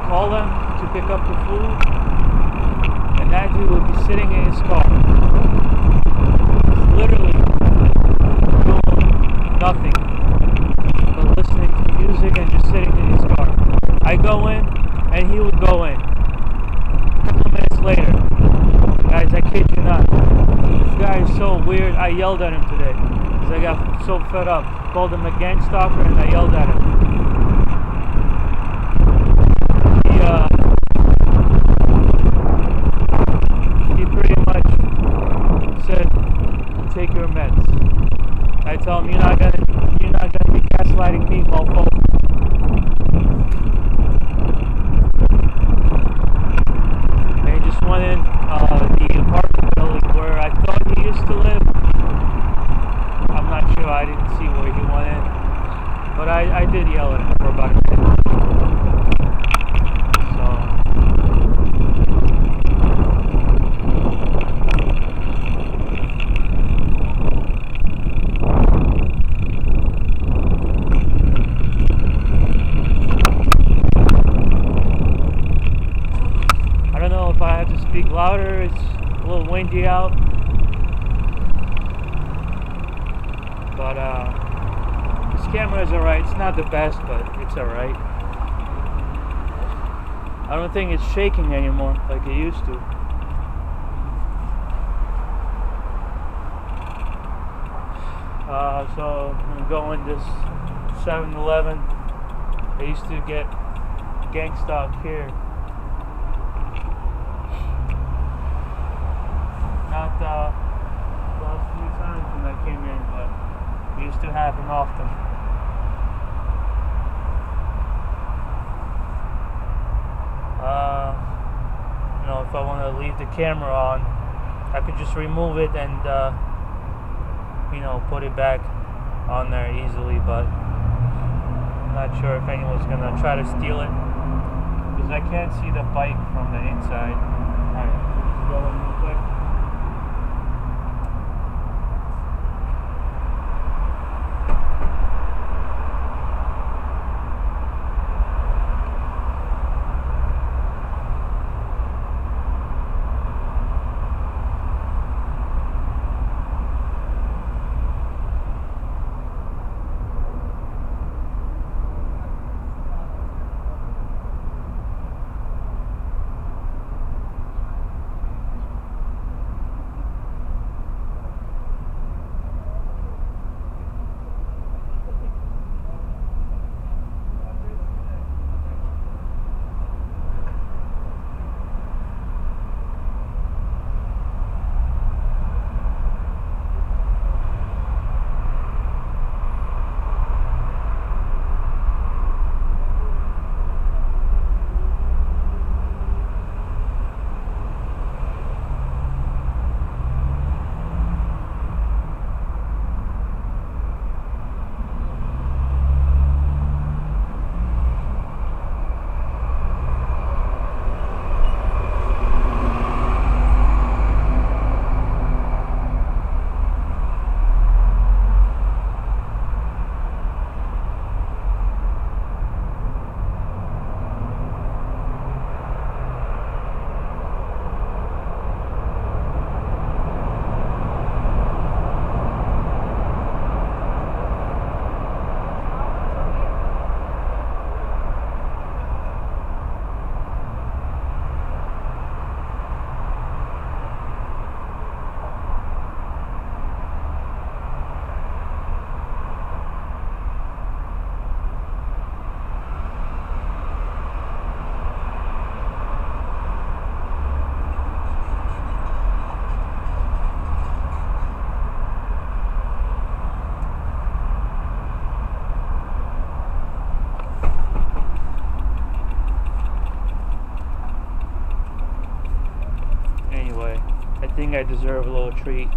call them to pick up the food, and that dude would be sitting in his car, literally doing nothing but listening to music and just sitting in his car. I go in, and he would go in. A couple minutes later, guys, I kid you not, this guy is so weird. I yelled at him today because I got so fed up. Called him a gang stalker, and I yelled at him. He pretty much said, "Take your meds." I tell him, "You're not gonna be gaslighting me, mofo." And he just went in the apartment building where I thought he used to live. I'm not sure. I didn't see where he went in, but I did yell at him for about a minute. If I have to speak louder, it's a little windy out, but this camera is alright. It's not the best, but it's alright. I don't think it's shaking anymore like it used to. So I'm going this 7-Eleven. I used to get gang stalked here. Not the last few times when I came in, but it used to happen often. If I want to leave the camera on, I could just remove it and put it back on there easily, but I'm not sure if anyone's gonna try to steal it because I can't see the bike from the inside. Alright, let's go in real quick. I think I deserve a little treat.